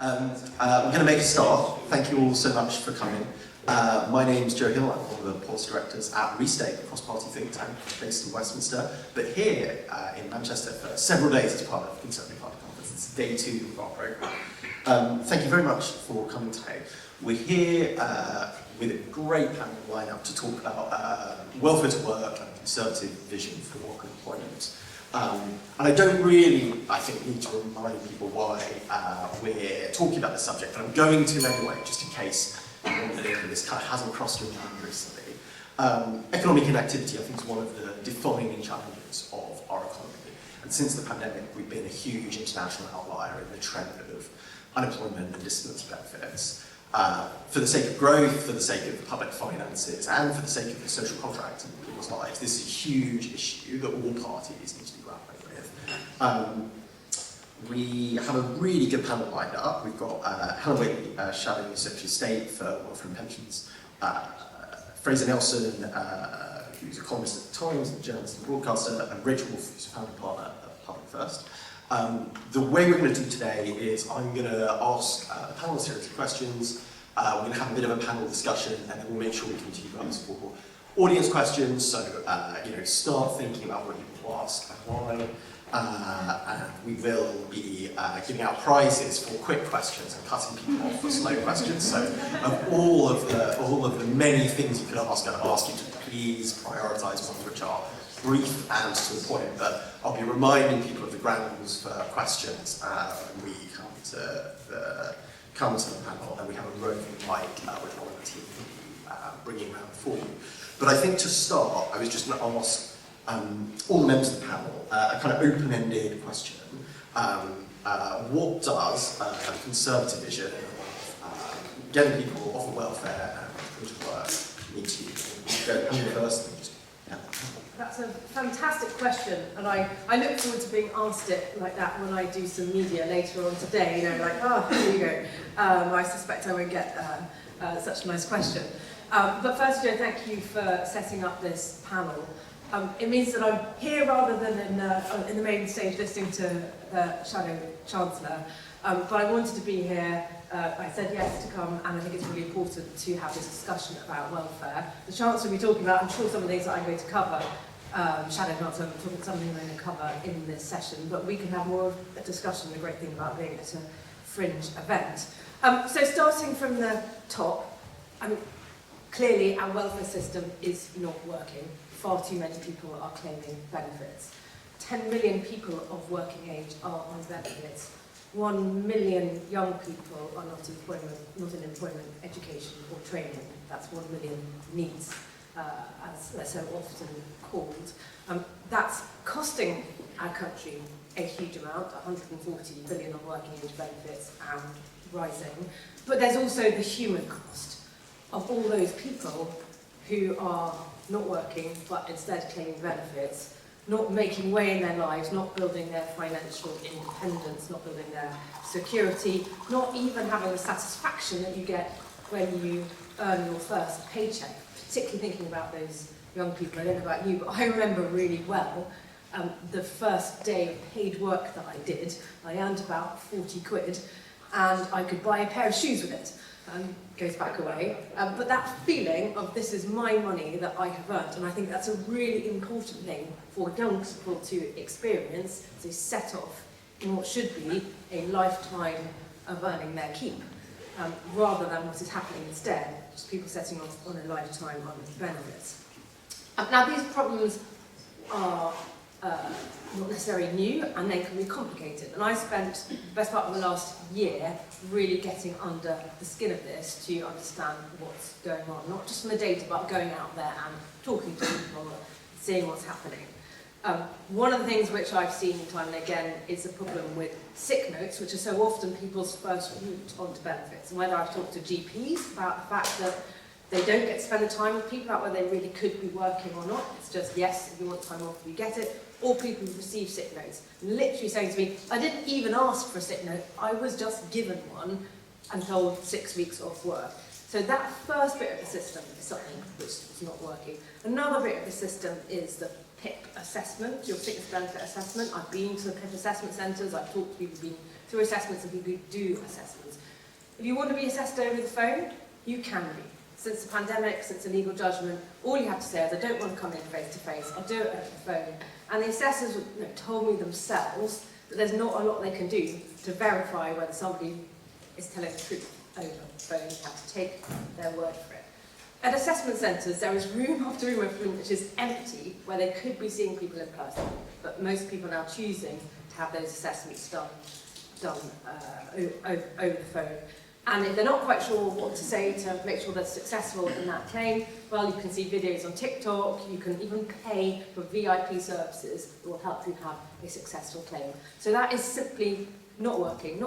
We're going to make a start. Thank you all so much for coming. My name's Joe Hill. I'm one of the policy directors at Restate, a cross-party think tank based in Westminster, but here in Manchester for several days as part of the Conservative Party Conference. It's day 2 of our programme. Thank you very much for coming today. We're here with a great panel lineup to talk about welfare to work and Conservative vision for employment. And I don't really, I think, need to remind people why we're talking about this subject, but I'm going to anyway, just in case this kind of hasn't crossed your mind recently. Economic inactivity, I think, is one of the defining challenges of our economy. And since the pandemic, we've been a huge international outlier in the trend of unemployment and disability benefits. For the sake of growth, for the sake of public finances, and for the sake of the social contract in people's lives, this is a huge issue that all parties need to be grappling with. We have a really good panel lined up. We've got Helen Whately, Shadow Secretary of State for Welfare and Pensions, Fraser Nelson, who's a columnist at the Times, and a journalist and broadcaster, and Rachel Wolf, who's a founding partner at Public First. The way we're going to do today is I'm going to ask the panel a series of questions. We're going to have a bit of a panel discussion, and then we'll make sure we continue to ask for audience questions. So, start thinking about what you want to ask and why. And we will be giving out prizes for quick questions and cutting people off for slow questions. So, of all of the many things you could ask, I'd ask you to please prioritise ones which are brief and to the point. But I'll be reminding people of the ground rules for questions when we come to the panel, and we have a roving mic which one of the team will be bringing around for you. But I think to start, I was just going to ask all the members of the panel a kind of open-ended question. What does a Conservative vision of getting people off of welfare and into work mean to you? Go first. That's a fantastic question, and I look forward to being asked it like that when I do some media later on today, here you go. I suspect I won't get such a nice question. But first, Joe, thank you for setting up this panel. It means that I'm here rather than in the main stage listening to the Shadow Chancellor, but I wanted to be here. I said yes to come, and I think it's really important to have this discussion about welfare. The Chancellor will be talking about, I'm sure, some of the things that I'm going to cover. Shadow Chancellor will talk about something I'm going to cover in this session, but we can have more of a discussion. The great thing about being at a fringe event. So starting from the top, clearly our welfare system is not working. Far too many people are claiming benefits. 10 million people of working age are on benefits. 1 million young people are not in employment, education or training. That's 1 million needs, as they're so often called. That's costing our country a huge amount, 140 billion on working age benefits and rising. But there's also the human cost of all those people who are not working, but instead claiming benefits, not making way in their lives, not building their financial independence, not building their security, not even having the satisfaction that you get when you earn your first paycheck, particularly thinking about those young people. I don't know about you, but I remember really well the first day of paid work that I did. I earned about 40 quid, and I could buy a pair of shoes with it. Goes back away, but that feeling of this is my money that I have earned, and I think that's a really important thing for young people to experience, to set off in what should be a lifetime of earning their keep, rather than what is happening instead, just people setting off on a lifetime of benefits. Now these problems are not necessarily new, and they can be complicated. And I spent the best part of the last year really getting under the skin of this to understand what's going on, not just from the data, but going out there and talking to people, seeing what's happening. One of the things which I've seen time and again is a problem with sick notes, which are so often people's first route onto benefits. And whether I've talked to GPs about the fact that they don't get to spend the time with people about whether they really could be working or not. It's just, yes, if you want time off, you get it. Or people who receive sick notes, literally saying to me, I didn't even ask for a sick note, I was just given one and told 6 weeks off work. So that first bit of the system is something which is not working. Another bit of the system is the PIP assessment, your sickness benefit assessment. I've been to the PIP assessment centres, I've talked to people who've been through assessments and people who do assessments. If you want to be assessed over the phone, you can be. Since the pandemic, since the legal judgment, all you have to say is, I don't want to come in face to face, I'll do it over the phone. And the assessors told me themselves that there's not a lot they can do to verify whether somebody is telling the truth over the phone. You have to take their word for it. At assessment centres, there is room after room after room which is empty, where they could be seeing people in person, but most people are now choosing to have those assessments done over the phone. And if they're not quite sure what to say to make sure they're successful in that claim, well, you can see videos on TikTok, you can even pay for VIP services that will help you have a successful claim. So that is simply not working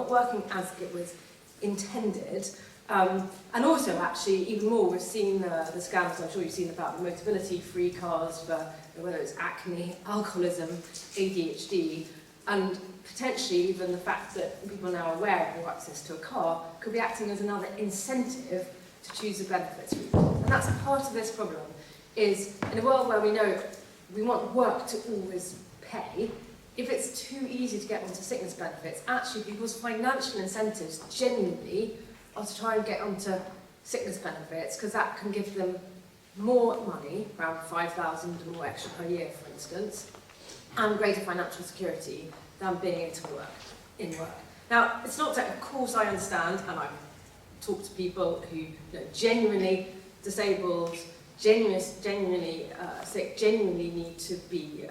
as it was intended. And also, actually, even more, we've seen the scandals, I'm sure you've seen about the Motability-free cars for whether it's acne, alcoholism, ADHD, and potentially even the fact that people now are aware of more access to a car could be acting as another incentive to choose the benefits route. And that's part of this problem, is in a world where we know we want work to always pay, if it's too easy to get onto sickness benefits, actually people's financial incentives genuinely are to try and get onto sickness benefits, because that can give them more money, around 5,000 or more extra per year, for instance, and greater financial security than being able to work in work. Now, it's not that, of course, I understand, and I've talked to people who genuinely disabled, genuinely sick, genuinely need to be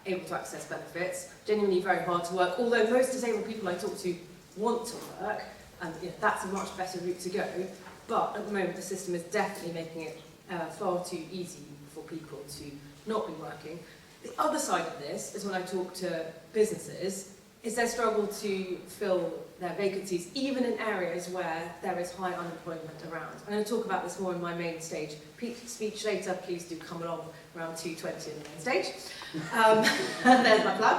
able to access benefits, genuinely very hard to work, although most disabled people I talk to want to work, and that's a much better route to go. But at the moment, the system is definitely making it far too easy for people to not be working. The other side of this is when I talk to businesses, is their struggle to fill their vacancies, even in areas where there is high unemployment around. I'm going to talk about this more in my main stage speech later. Please do come along around 2:20 in the main stage. There's my plug.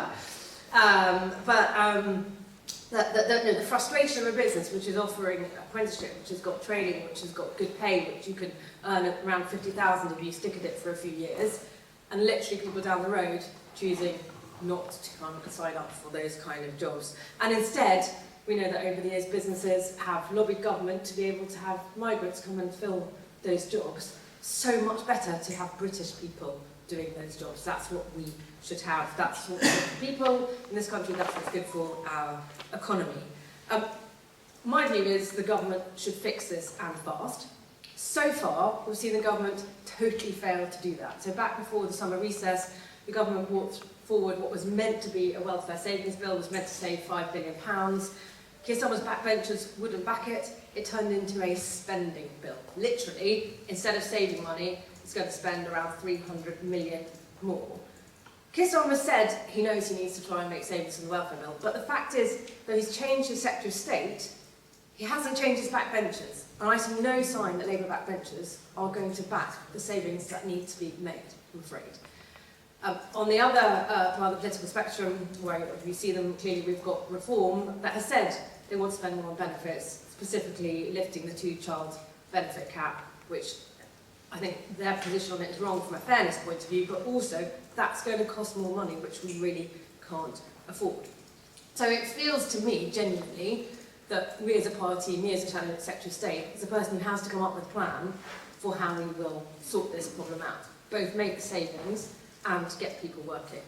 The frustration of a business which is offering apprenticeship, which has got training, which has got good pay, which you can earn at around 50,000 if you stick at it for a few years, and literally people down the road choosing not to come and sign up for those kind of jobs. And instead, we know that over the years businesses have lobbied government to be able to have migrants come and fill those jobs. So much better to have British people doing those jobs. That's what we should have. That's what's good for people in this country, that's what's good for our economy. My view is the government should fix this and fast. So far, we've seen the government totally fail to do that. So back before the summer recess, the government brought forward what was meant to be a welfare savings bill, was meant to save £5 billion. Keir Starmer's backbenchers wouldn't back it. It turned into a spending bill. Literally, instead of saving money, it's going to spend around 300 million more. Keir Starmer said he knows he needs to try and make savings from the welfare bill, but the fact is that he's changed his Secretary of State, he hasn't changed his backbenchers. And I see no sign that Labour backbenchers are going to back the savings that need to be made, I'm afraid. On the other part of the political spectrum, where you see them clearly, we've got Reform that has said they want to spend more on benefits, specifically lifting the two-child benefit cap, which I think their position on it is wrong from a fairness point of view, but also that's going to cost more money, which we really can't afford. So it feels to me, genuinely, that we as a party, me as a Secretary of State, is the person who has to come up with a plan for how we will sort this problem out, both make the savings and get people working.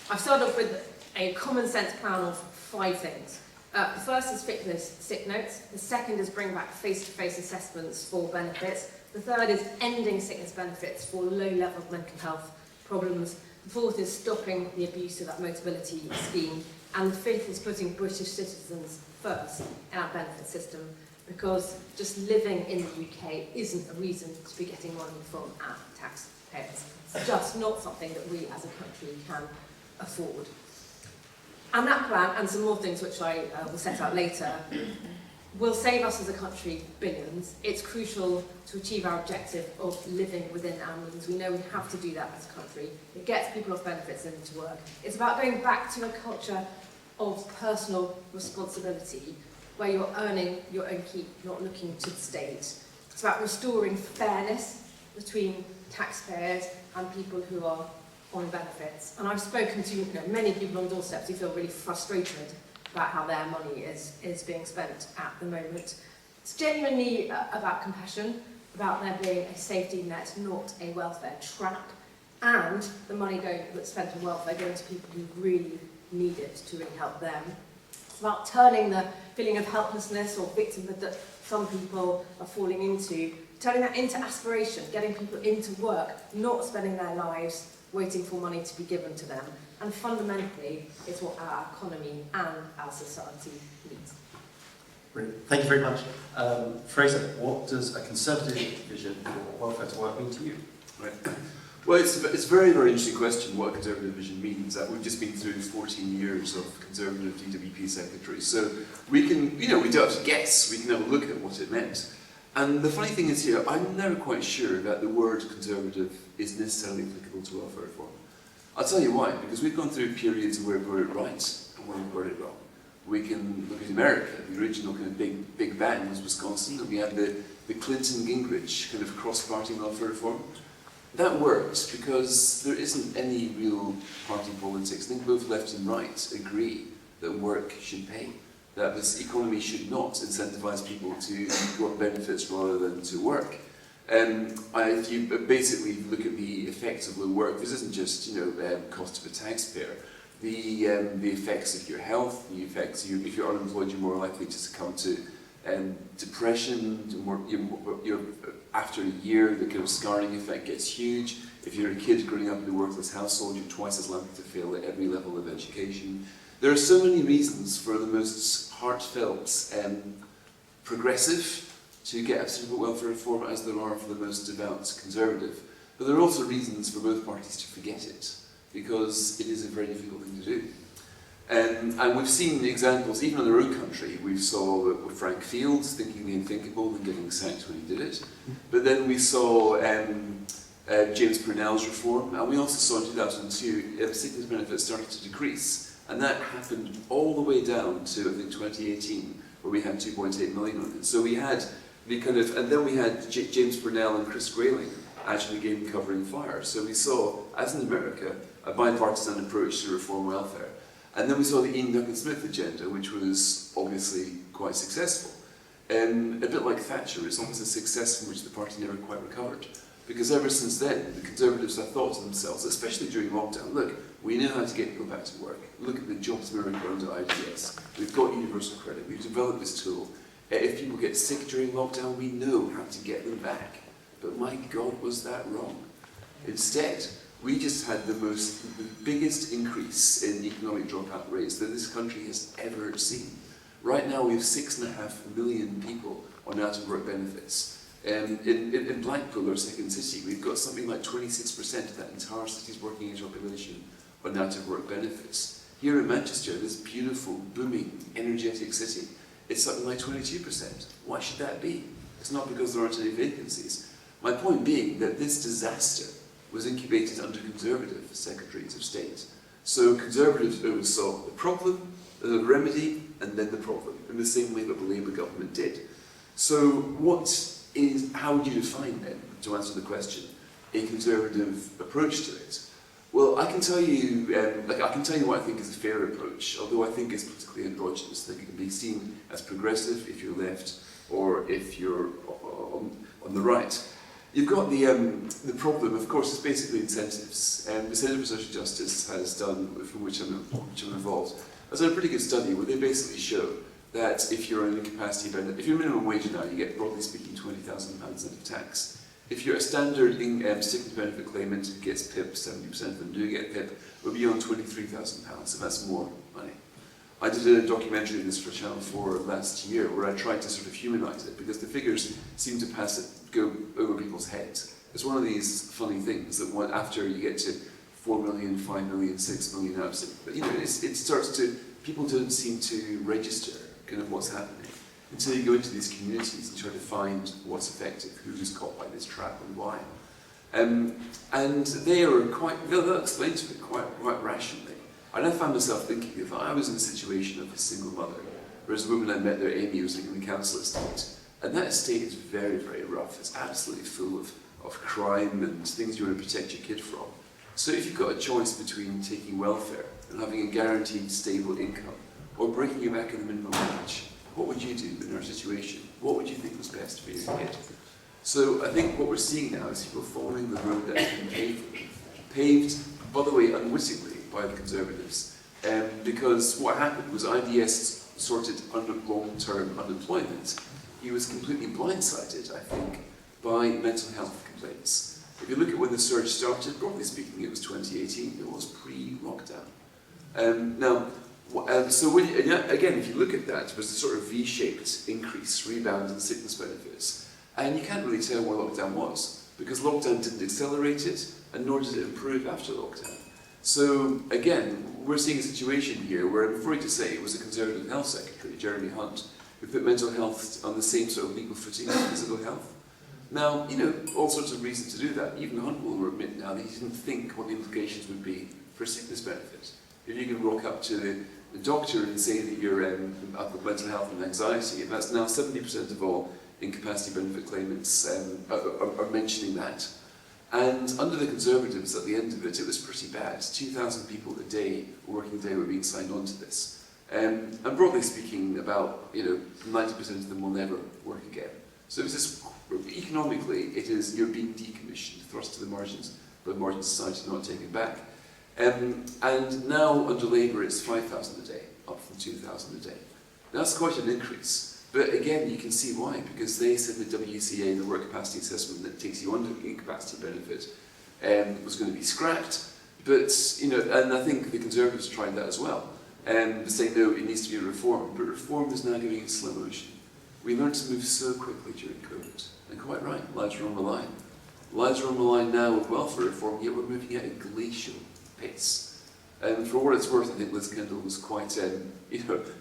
I've started off with a common sense plan of 5 things. The first is fitness sick notes. The second is bring back face-to-face assessments for benefits. The third is ending sickness benefits for low-level mental health problems. The fourth is stopping the abuse of that Motability scheme. And the fifth is putting British citizens first in our benefit system, because just living in the UK isn't a reason to be getting money from our taxpayers. It's just not something that we as a country can afford. And that plan, and some more things which I will set out later, will save us as a country billions. It's crucial to achieve our objective of living within our means. We know we have to do that as a country. It gets people off benefits and into work. It's about going back to a culture of personal responsibility, where you're earning your own keep, not looking to the state. It's about restoring fairness between taxpayers and people who are on benefits. And I've spoken to many people on doorsteps who feel really frustrated about how their money is being spent at the moment. It's genuinely about compassion, about there being a safety net, not a welfare trap, and the money that's spent on welfare going to people who really need it to really help them. It's about turning the feeling of helplessness or victimhood that some people are falling into, turning that into aspiration, getting people into work, not spending their lives waiting for money to be given to them. And fundamentally, it's what our economy and our society needs. Brilliant. Thank you very much. Fraser, what does a conservative vision for welfare to work mean to you? Right. Well, it's a very, very interesting question, what a conservative vision means. We've just been through 14 years of conservative DWP secretaries, so we can, we don't have to guess, we can have a look at what it meant. And the funny thing is here, I'm never quite sure that the word conservative is necessarily applicable to welfare reform. I'll tell you why, because we've gone through periods where we've got it right and where we've got it wrong. We can look at America. The original kind of big bang was Wisconsin, and we had the Clinton-Gingrich kind of cross-party welfare reform. That worked because there isn't any real party politics. I think both left and right agree that work should pay, that this economy should not incentivise people to go on benefits rather than to work. If you basically look at the effects of low work, this isn't just cost of a taxpayer. The effects of your health, the effects if you're unemployed, you're more likely to succumb to depression. After a year, the kind of scarring effect gets huge. If you're a kid growing up in a worthless household, you're twice as likely to fail at every level of education. There are so many reasons for the most heartfelt progressive to get absolute welfare reform as there are for the most devout conservative. But there are also reasons for both parties to forget it, because it is a very difficult thing to do. And we've seen examples, even in our own country. We saw with Frank Fields thinking the unthinkable and getting sacked when he did it. But then we saw James Purnell's reform, and we also saw in 2002 sickness benefits started to decrease. And that happened all the way down to, I think, 2018, where we had 2.8 million on it. So we had and then we had James Purnell and Chris Grayling actually again covering fire. So we saw, as in America, a bipartisan approach to reform welfare. And then we saw the Ian Duncan-Smith agenda, which was obviously quite successful. A bit like Thatcher, it's almost a success from which the party never quite recovered. Because ever since then, the Conservatives have thought to themselves, especially during lockdown, look, we know how to get people back to work. Look at the jobs miracle under IDS. We've got universal credit. We've developed this tool. If people get sick during lockdown, we know how to get them back. But my God, was that wrong? Instead, we just had the biggest increase in economic dropout rates that this country has ever seen. Right now, we have 6.5 million people on out-of-work benefits. In Blackpool, our second city, we've got something like 26% of that entire city's working age population on out-of-work benefits. Here in Manchester, this beautiful, booming, energetic city, it's something like 22%. Why should that be? It's not because there aren't any vacancies. My point being that this disaster was incubated under Conservative Secretaries of State. So Conservatives oversaw the problem, the remedy, and then the problem, in the same way that the Labour government did. So how would you define then, to answer the question, a Conservative approach to it? Well, I can tell you what I think is a fair approach, although I think it's politically androgynous. I think it can be seen as progressive if you're left, or if you're on the right. You've got the problem, of course, is basically incentives. The Centre for Social Justice has done, from which I'm involved, has done a pretty good study where they basically show that if you're an incapacity benefit, if you're minimum wage now, you get, broadly speaking, £20,000 net of tax. If you're a standard sickness benefit claimant who gets PIP, 70% of them do get PIP, we'll be on £23,000, so that's more money. I did a documentary on this for Channel 4 last year where I tried to sort of humanise it, because the figures seem to go over people's heads. It's one of these funny things that after you get to 4 million, 5 million, 6 million apps, it starts to, people don't seem to register kind of what's happening until you go into these communities and try to find what's effective, who's caught by this trap and why. And they are they'll explain to it quite rationally. And I found myself thinking, if I was in a situation of a single mother, whereas the woman I met there, Amy, was living in the council estate, and that estate is very, very rough. It's absolutely full of crime and things you want to protect your kid from. So if you've got a choice between taking welfare and having a guaranteed stable income, or breaking your back in the minimum wage, what would you do in our situation? What would you think was best for your kid? So I think what we're seeing now is people following the road that's been paved, by the way, unwittingly by the Conservatives, because what happened was IDS sorted under long-term unemployment. He was completely blindsided, I think, by mental health complaints. If you look at when the surge started, broadly speaking, it was 2018. It was pre-lockdown. So when again, if you look at that, it was a sort of V-shaped increase, rebound in sickness benefits. And you can't really tell where lockdown was, because lockdown didn't accelerate it, and nor did it improve after lockdown. So again, we're seeing a situation here where, I'm afraid to say, it was a Conservative Health Secretary, Jeremy Hunt, who put mental health on the same sort of legal footing as physical health. Now, you know, all sorts of reasons to do that. Even Hunt will admit now that he didn't think what the implications would be for sickness benefit. If you can rock up to the doctor and say that you're up with mental health and anxiety, and that's now 70% of all incapacity benefit claimants are mentioning that. And under the Conservatives, at the end of it, it was pretty bad. 2,000 people a day, a working day, were being signed on to this. And broadly speaking, about 90% of them will never work again. So it's just, economically, it is, you're being decommissioned, thrust to the margins, but the margin society not taken back. And now under Labour it's 5,000 a day, up from 2,000 a day. That's quite an increase. But again, you can see why, because they said the WCA, the work capacity assessment that takes you under the incapacity benefit, was going to be scrapped. But, and I think the Conservatives tried that as well. Saying, no, it needs to be a reform. But reform is now going in slow motion. We learned to move so quickly during COVID. And quite right, lives are on the line. Lives are on the line now with welfare reform, yet we're moving at a glacial pace. And for what it's worth, I think Liz Kendall was quite,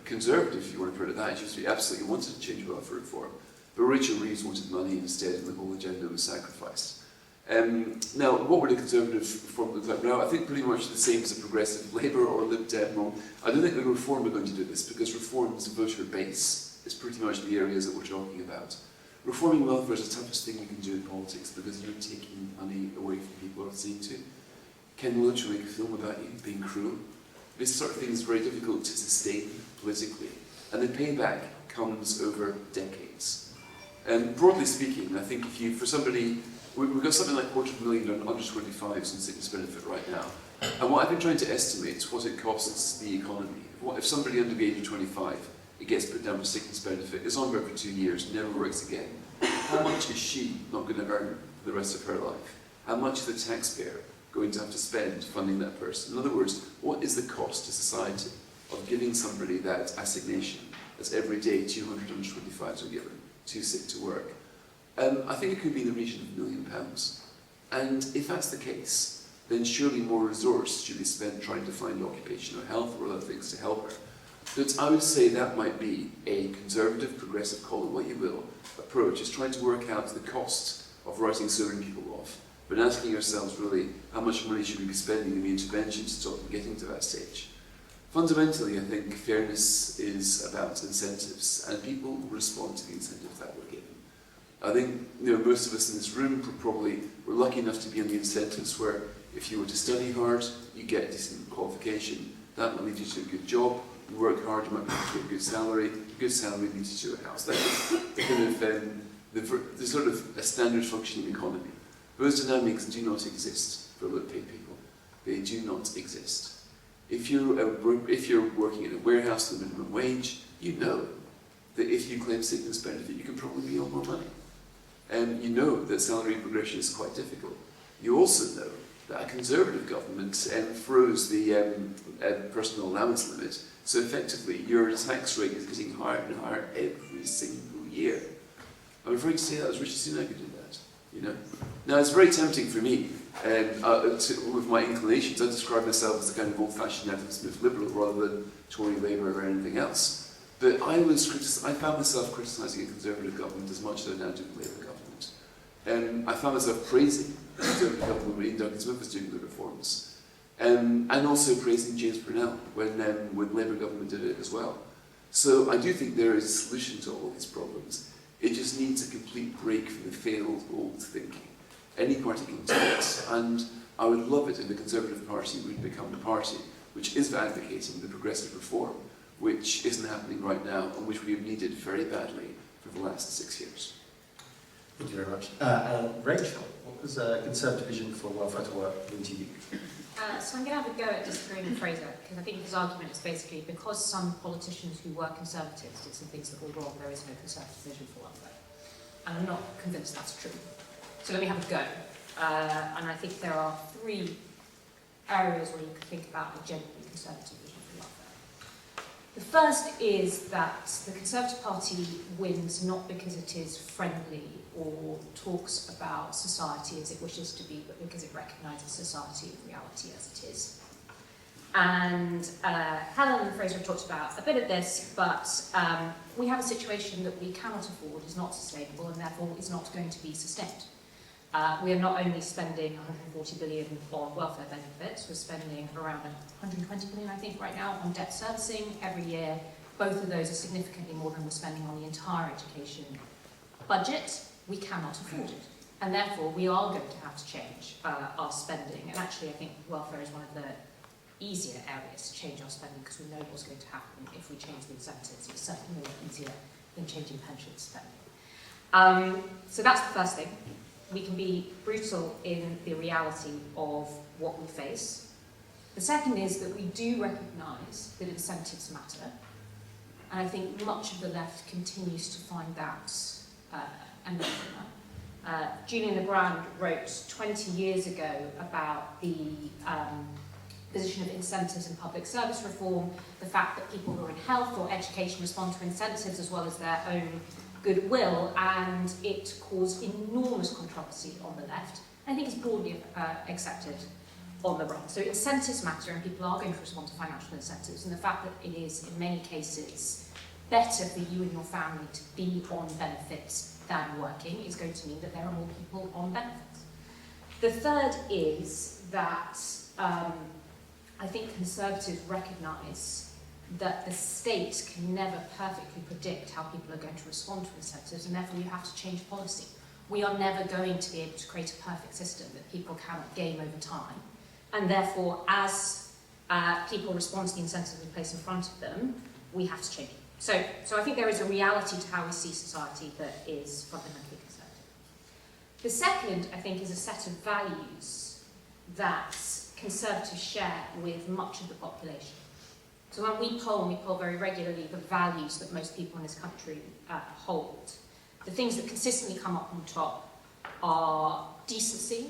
conservative, if you want to put it that. She absolutely wanted to change welfare reform. But Rachel Reeves wanted money instead, and the whole agenda was sacrificed. Now, what would a Conservative reform look like now? I think pretty much the same as a Progressive Labour or Lib Dem. I don't think the Reform are going to do this, because Reform's voter base is pretty much the areas that we're talking about. Reforming welfare is the toughest thing you can do in politics, because you're taking money away from people who are seeing to. Ken Loach will make a film about you being cruel. This sort of thing is very difficult to sustain politically, and the payback comes over decades. And broadly speaking, I think if you, for somebody, we've got something like 250,000 under 25s in sickness benefit right now. And what I've been trying to estimate is what it costs the economy. If somebody under the age of 25, it gets put down for sickness benefit, is on work for 2 years, never works again, how much is she not going to earn for the rest of her life? How much is the taxpayer going to have to spend funding that person? In other words, what is the cost to society of giving somebody that assignation that's every day 200 under 25s are given, too sick to work? I think it could be in the region of £1 million. And if that's the case, then surely more resource should be spent trying to find occupational health or other things to help her. But I would say that might be a Conservative, Progressive, call it what you will, approach, is trying to work out the cost of writing so many people off, but asking ourselves really, how much money should we be spending in the intervention to stop them getting to that stage? Fundamentally, I think fairness is about incentives, and people respond to the incentives that we're given. I think most of us in this room probably were lucky enough to be on the incentives where if you were to study hard, you get a decent qualification, that might lead you to a good job. You work hard, you might get a good salary leads you to a house. That is the kind of the sort of a standard functioning economy. Those dynamics do not exist for low-paid people. They do not exist. If you're working in a warehouse with a minimum wage, you know that if you claim sickness benefit, you can probably be on more money. And you know that salary progression is quite difficult. You also know that a Conservative government froze the personal allowance limit, so effectively your tax rate is getting higher and higher every single year. I'm afraid to say that as Rishi Sunak could do that. Now it's very tempting for me, with my inclinations. I describe myself as a kind of old-fashioned Adam Smith liberal rather than Tory Labour or anything else. But I found myself criticising a Conservative government as much as I now do the Labour government. I found myself praising the Conservative government when Ian Duncan Smith was doing the reforms, and also praising James Purnell when Labour government did it as well. So I do think there is a solution to all these problems. It just needs a complete break from the failed old thinking. Any party can do it, and I would love it if the Conservative Party would become the party which is advocating the progressive reform, which isn't happening right now, and which we have needed very badly for the last 6 years. Thank you very much. And Rachel, what does a Conservative vision for welfare to work mean to you? So I'm going to have a go at disagreeing with Fraser, because I think his argument is basically because some politicians who were Conservatives did some things that were wrong, there is no Conservative vision for welfare. And I'm not convinced that's true. So let me have a go. And I think there are 3 areas where you can think about a genuinely Conservative vision for welfare. The first is that the Conservative Party wins not because it is friendly or talks about society as it wishes to be, but because it recognises society and reality as it is. And Helen and Fraser have talked about a bit of this, but we have a situation that we cannot afford, is not sustainable, and therefore is not going to be sustained. We are not only spending 140 billion on welfare benefits, we're spending around 120 billion, I think, right now on debt servicing every year. Both of those are significantly more than we're spending on the entire education budget. We cannot afford it. And therefore, we are going to have to change our spending. And actually, I think welfare is one of the easier areas to change our spending, because we know what's going to happen if we change the incentives. It's certainly more easier than changing pension spending. So that's the first thing. We can be brutal in the reality of what we face. The second is that we do recognise that incentives matter. And I think much of the left continues to find that anathema. Julian Legrand wrote 20 years ago about the position of incentives in public service reform, the fact that people who are in health or education respond to incentives as well as their own goodwill, and it caused enormous controversy on the left. I think it's broadly accepted on the right. So incentives matter, and people are going to respond to financial incentives, and the fact that it is, in many cases, better for you and your family to be on benefits than working is going to mean that there are more people on benefits. The third is that I think Conservatives recognise that the state can never perfectly predict how people are going to respond to incentives, and therefore you have to change policy. We are never going to be able to create a perfect system that people cannot game over time, and therefore as people respond to the incentives we place in front of them, we have to change it. So I think there is a reality to how we see society that is fundamentally conservative. The second, I think, is a set of values that Conservatives share with much of the population. So when we poll very regularly the values that most people in this country hold. The things that consistently come up on top are decency,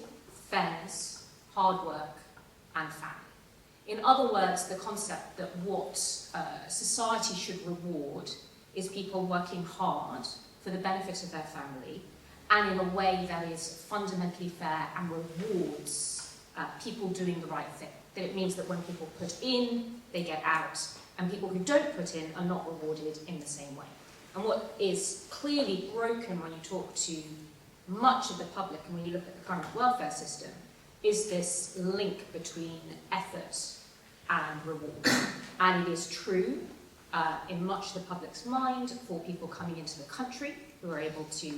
fairness, hard work, and family. In other words, the concept that what society should reward is people working hard for the benefit of their family, and in a way that is fundamentally fair and rewards people doing the right thing. That it means that when people put in, they get out, and people who don't put in are not rewarded in the same way. And what is clearly broken when you talk to much of the public and when you look at the current welfare system is this link between effort and reward. And it is true in much of the public's mind for people coming into the country who are able to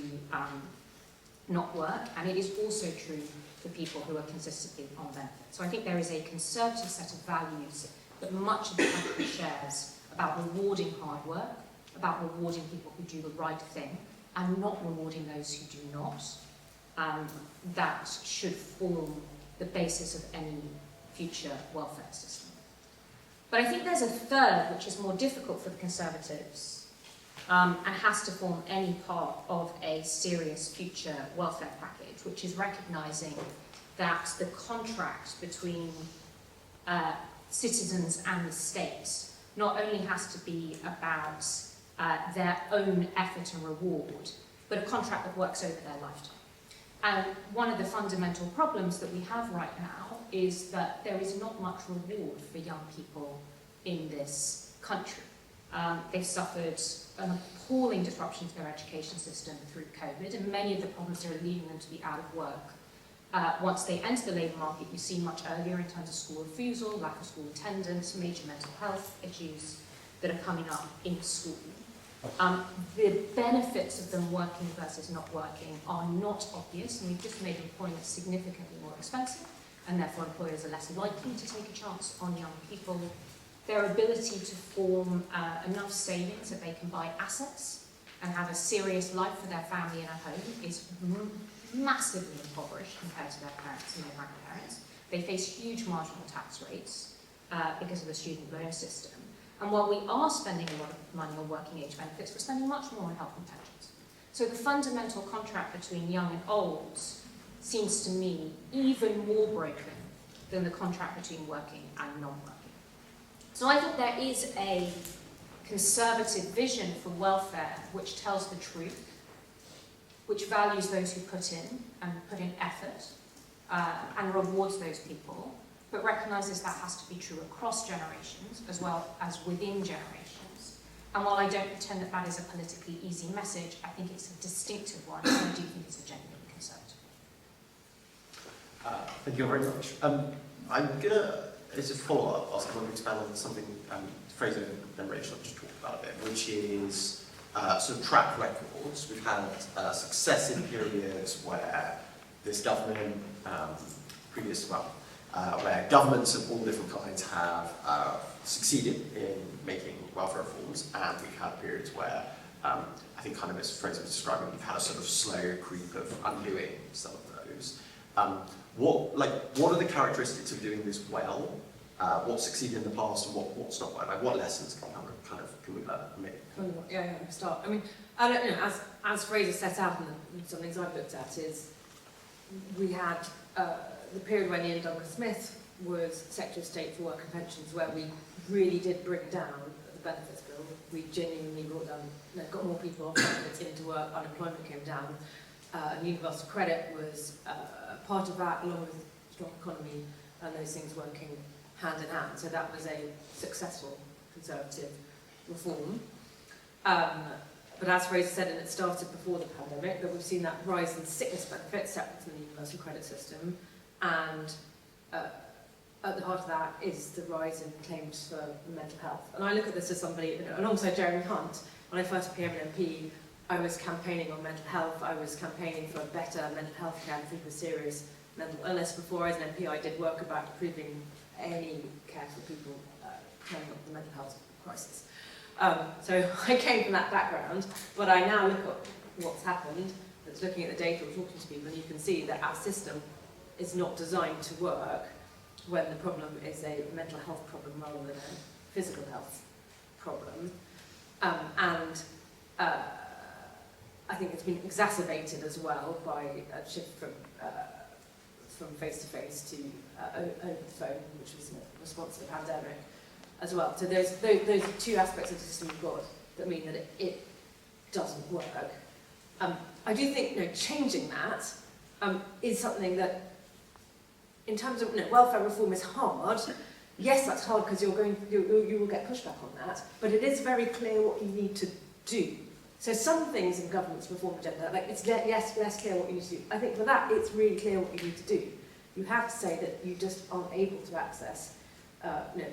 not work, and it is also true for people who are consistently on benefit. So I think there is a conservative set of values that much of the country shares about rewarding hard work, about rewarding people who do the right thing, and not rewarding those who do not. That should form the basis of any future welfare system. But I think there's a third, which is more difficult for the Conservatives, and has to form any part of a serious future welfare package, which is recognising that the contract between citizens and the state not only has to be about their own effort and reward, but a contract that works over their lifetime. And one of the fundamental problems that we have right now is that there is not much reward for young people in this country. They've suffered an appalling disruption to their education system through COVID, and many of the problems that are leading them to be out of work once they enter the labour market, you see much earlier in terms of school refusal, lack of school attendance, major mental health issues that are coming up in school. The benefits of them working versus not working are not obvious, and we've just made employment significantly more expensive, and therefore employers are less likely to take a chance on young people. Their ability to form enough savings that they can buy assets and have a serious life for their family and a home is massively impoverished compared to their parents and their grandparents. They face huge marginal tax rates because of the student loan system. And while we are spending a lot of money on working age benefits, we're spending much more on health and pensions. So the fundamental contract between young and old seems to me even more broken than the contract between working and non-working. So I think there is a conservative vision for welfare which tells the truth, which values those who put in effort, and rewards those people, but recognises that has to be true across generations as well as within generations. And while I don't pretend that that is a politically easy message, I think it's a distinctive one, and I do think it's a genuinely conservative one. Thank you very much. I'm going to, as a follow-up, ask everyone to expand on something Fraser and Rachel just talked about a bit, which is sort of track records. We've had successive periods where this government, where governments of all different kinds have succeeded in making welfare reforms, and we've had periods where, I think kind of as Fraser was describing, we've had a sort of slow creep of undoing some of those. What are the characteristics of doing this well? What succeeded in the past and what's not well? Like, what lessons can we learn from it? Yeah, start. I mean, I don't know, as Fraser set out, and some things I've looked at is, we had the period when Ian Duncan-Smith was Secretary of State for Work and Pensions, where we really did bring down the benefits bill. We genuinely got more people off benefits into work, unemployment came down, and universal credit was part of that, along with strong economy and those things working hand in hand. So that was a successful Conservative reform. But as Fraser said, and it started before the pandemic, that we've seen that rise in sickness benefits separate from the universal credit system, and at the heart of that is the rise in claims for mental health. And I look at this as somebody, alongside Jeremy Hunt, when I first became an MP, I was campaigning on mental health, I was campaigning for better mental health care for people with serious mental illness. Before I was an MP, I did work about improving any care for people coming up with the mental health crisis. So I came from that background, but I now look at what's happened, that's looking at the data or talking to people, and you can see that our system is not designed to work when the problem is a mental health problem rather than a physical health problem. I think it's been exacerbated as well by a shift from face-to-face to over the phone, which was in response to the pandemic as well. So those are two aspects of the system we've got that mean that it doesn't work. I do think changing that is something that, in terms of welfare reform, is hard. Yes, that's hard because you will get pushback on that, but it is very clear what you need to do. So some things in government's reform agenda, like it's less clear what you need to do. I think for that, it's really clear what you need to do. You have to say that you just aren't able to access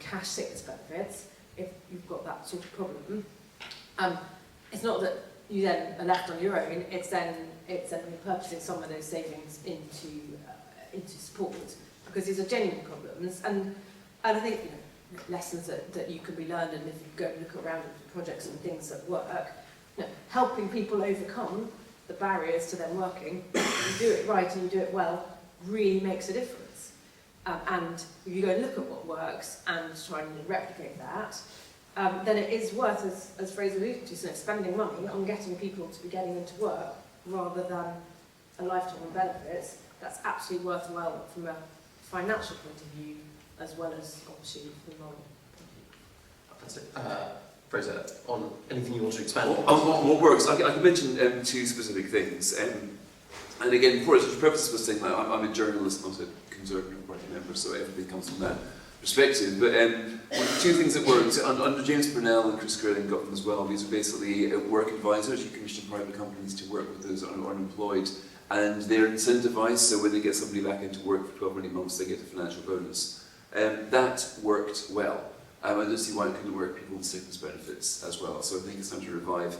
cash sickness benefits if you've got that sort of problem. It's not that you then are left on your own. It's then repurposing some of those savings into support, because these are genuine problems. And I think lessons that you can be learned, and if you go and look around at projects and things that work, helping people overcome the barriers to them working, you do it right and you do it well, really makes a difference. And if you go and look at what works and try and replicate that, then it is worth, as Fraser alluded to, spending money on getting people to be getting into work rather than a lifetime of benefits. That's absolutely worthwhile from a financial point of view, as well as obviously from a moral point of view. Fantastic. Fraser, on anything you want to expand on? What works? I can mention two specific things. And again, for its purposes, was saying I'm a journalist, not a Conservative Party member, so everything comes from that perspective. But two things that worked under James Purnell and Chris Grayling got them as well. These are basically work advisors. You commission private companies to work with those who are unemployed, and they're incentivised. So when they get somebody back into work for 12 months, they get a financial bonus. That worked well. I don't see why it couldn't work people with sickness benefits as well. So I think it's time to revive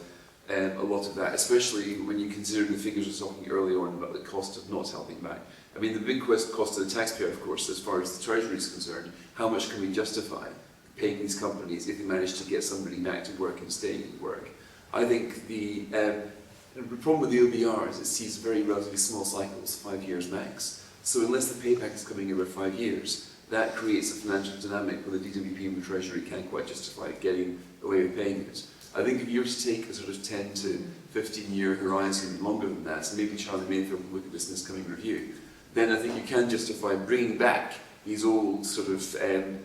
a lot of that, especially when you consider the figures we were talking early on about the cost of not helping back. I mean, the big cost to the taxpayer, of course, as far as the Treasury is concerned, how much can we justify paying these companies if they manage to get somebody back to work and staying at work? I think the problem with the OBR is it sees very relatively small cycles, 5 years max. So unless the payback is coming every 5 years, that creates a financial dynamic where the DWP and the Treasury can't quite justify getting away with paying it. I think if you were to take a sort of 10 to 15 year horizon, longer than that, so maybe Charlie Mayfield will look at this in his coming review, then I think you can justify bringing back these old sort of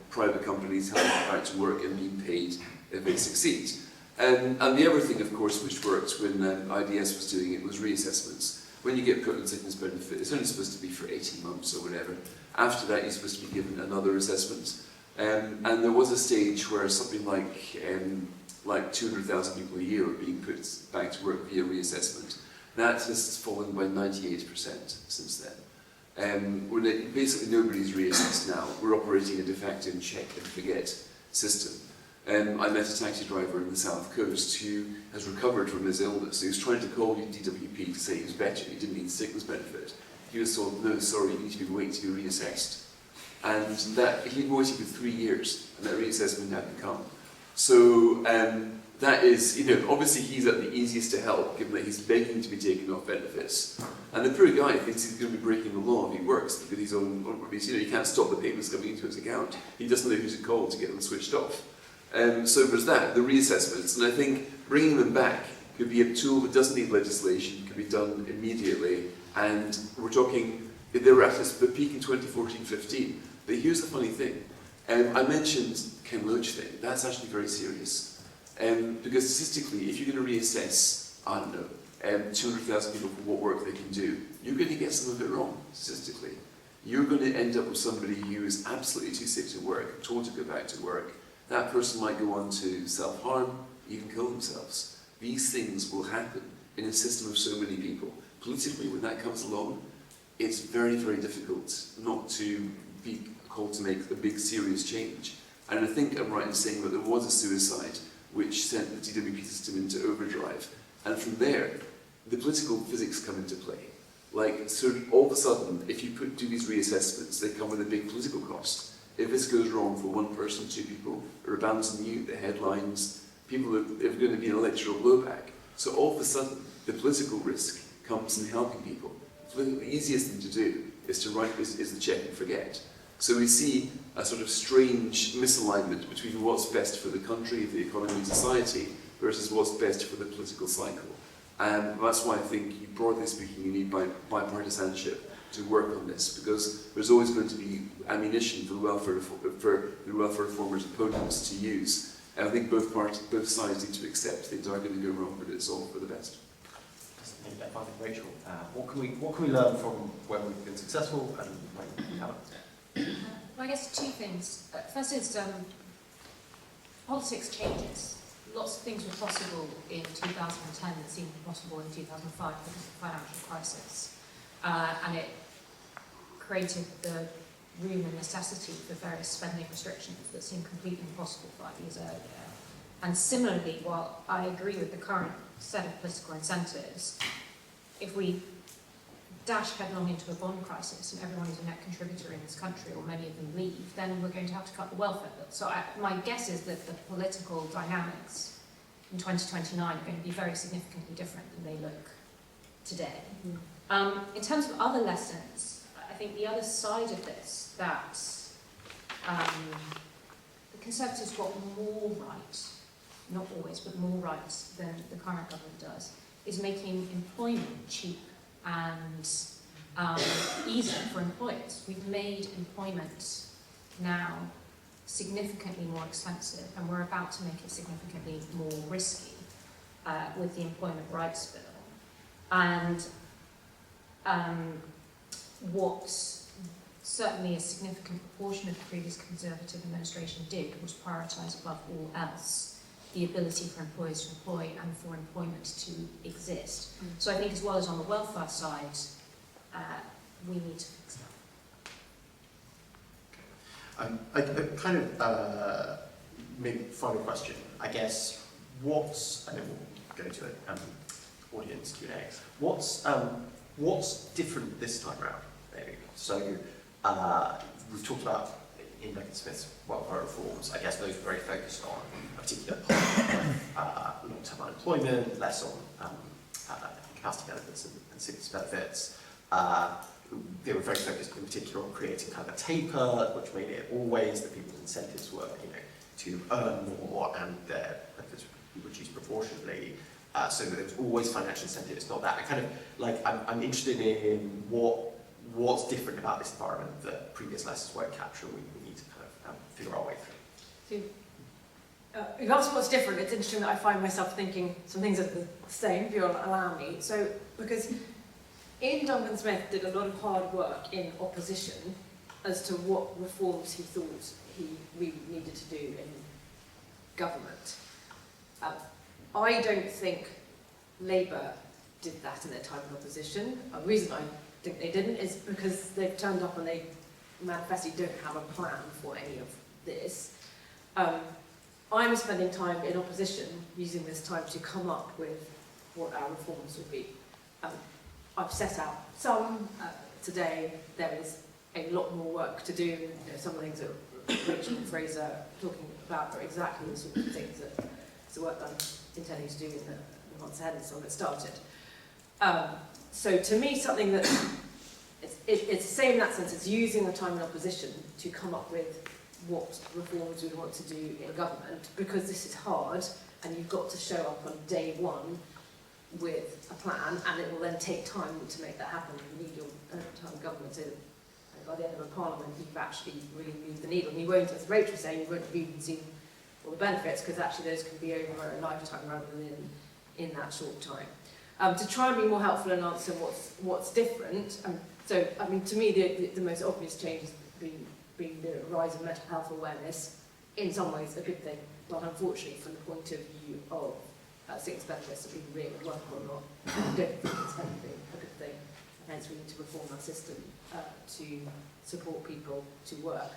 private companies having to go back to work and being paid if they succeed. And the other thing, of course, which worked when IDS was doing it was reassessments. When you get put on sickness benefit, it's only supposed to be for 18 months or whatever. After that, you're supposed to be given another assessment. And there was a stage where something like 200,000 people a year were being put back to work via reassessment. That has fallen by 98% since then. Basically nobody's reassessed now. We're operating a de facto check and forget system. I met a taxi driver in the South Coast who has recovered from his illness. He was trying to call DWP to say he was better, he didn't need sickness benefit. He was told, no, sorry, you need to be waiting to be reassessed. And that he'd waited for 3 years, and that reassessment hadn't come. So that is, obviously he's at the easiest to help, given that he's begging to be taken off benefits. And the poor guy thinks he's going to be breaking the law if he works, because he can't stop the payments coming into his account. He doesn't know who to call to get them switched off. So there's that, the reassessments, and I think bringing them back could be a tool that doesn't need legislation, could be done immediately, and we're talking, they were at the peak in 2014-15, but here's the funny thing, I mentioned Ken Loach thing, that's actually very serious, because statistically, if you're going to reassess, I don't know, 200,000 people for what work they can do, you're going to get some of it wrong, statistically. You're going to end up with somebody who is absolutely too sick to work, told to go back to work. That person might go on to self-harm, even kill themselves. These things will happen in a system of so many people. Politically, when that comes along, it's very, very difficult not to be called to make a big, serious change. And I think I'm right in saying that there was a suicide which sent the DWP system into overdrive. And from there, the political physics come into play. Like, so all of a sudden, if you do these reassessments, they come with a big political cost. If this goes wrong for one person, 2 people, it abandons you, the headlines, people are going to be an electoral blowback. So all of a sudden, the political risk comes in helping people. The easiest thing to do is to write this is the check and forget. So we see a sort of strange misalignment between what's best for the country, the economy, and society, versus what's best for the political cycle. And that's why I think, broadly speaking, you need bipartisanship to work on this, because there's always going to be ammunition for the welfare reformers' opponents to use. And I think both sides need to accept things are going to go wrong, but it's all for the best. I think, Rachel, what can we learn from when we've been successful and when we haven't? Well, I guess 2 things. First is politics changes. Lots of things were possible in 2010 that seemed impossible in 2005 because of the financial crisis. And it created the room and necessity for various spending restrictions that seemed completely impossible 5 years earlier. And similarly, while I agree with the current set of political incentives, if we dash headlong into a bond crisis and everyone is a net contributor in this country, or many of them leave, then we're going to have to cut the welfare bill. So my guess is that the political dynamics in 2029 are going to be very significantly different than they look today. In terms of other lessons, I think the other side of this, that the Conservatives got more right, not always, but more right than the current government does, is making employment cheap and easy for employers. We've made employment now significantly more expensive, and we're about to make it significantly more risky with the Employment Rights Bill. And what certainly a significant proportion of the previous Conservative administration did was prioritise above all else the ability for employers to employ and for employment to exist. So I think as well as on the welfare side, we need to fix that. I kind of, maybe final question, I guess, I know we'll go to an audience Q&A. What's different this time around, maybe? So we've talked about in Duncan Smith's welfare reforms. I guess those were very focused on a particular part of long-term unemployment, less on capacity benefits and sickness benefits. They were very focused in particular on creating kind of a taper, which made it always that people's incentives were, to earn more and their benefits would be reduced proportionately. So there was always financial incentive. It's not that. I'm interested in what's different about this environment that previous lessons won't capture. We need to kind of figure our way through. You've asked what's different. It's interesting that I find myself thinking some things are the same, if you'll allow me. So, because Duncan Smith did a lot of hard work in opposition as to what reforms he thought we needed to do in government. I don't think Labour did that in their time in opposition. The reason I think they didn't is because they've turned up and they manifestly don't have a plan for any of this. I'm spending time in opposition, using this time to come up with what our reforms would be. I've set out some today. There is a lot more work to do. Some of the things that Rachel and Fraser are talking about are exactly the sort of things that the work I'm intending to do in the months ahead and so on get started. So to me, something that it's the same in that sense. It's using the time in opposition to come up with what reforms we want to do in government, because this is hard and you've got to show up on day one with a plan, and it will then take time to make that happen. You need your time in government to, by the end of a parliament, you've actually really moved the needle. And you won't, as Rachel was saying, you won't have even seen all the benefits, because actually those can be over a lifetime rather than in that short time. To try and be more helpful and answer what's different, so I mean, to me the most obvious change has been the rise of mental health awareness. In some ways a good thing, but unfortunately from the point of view of sickness benefits that we really work on, not, I don't think it's anything a good thing. And hence we need to reform our system to support people to work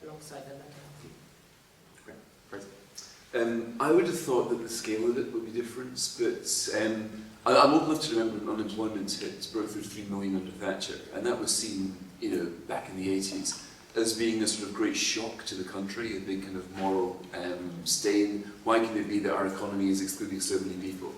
alongside their mental health. Great. I would have thought that the scale of it would be different, but I'm old enough to remember when unemployment hit, broke through 3 million under Thatcher, and that was seen, back in the 80s, as being a sort of great shock to the country, a big kind of moral stain. Why can it be that our economy is excluding so many people?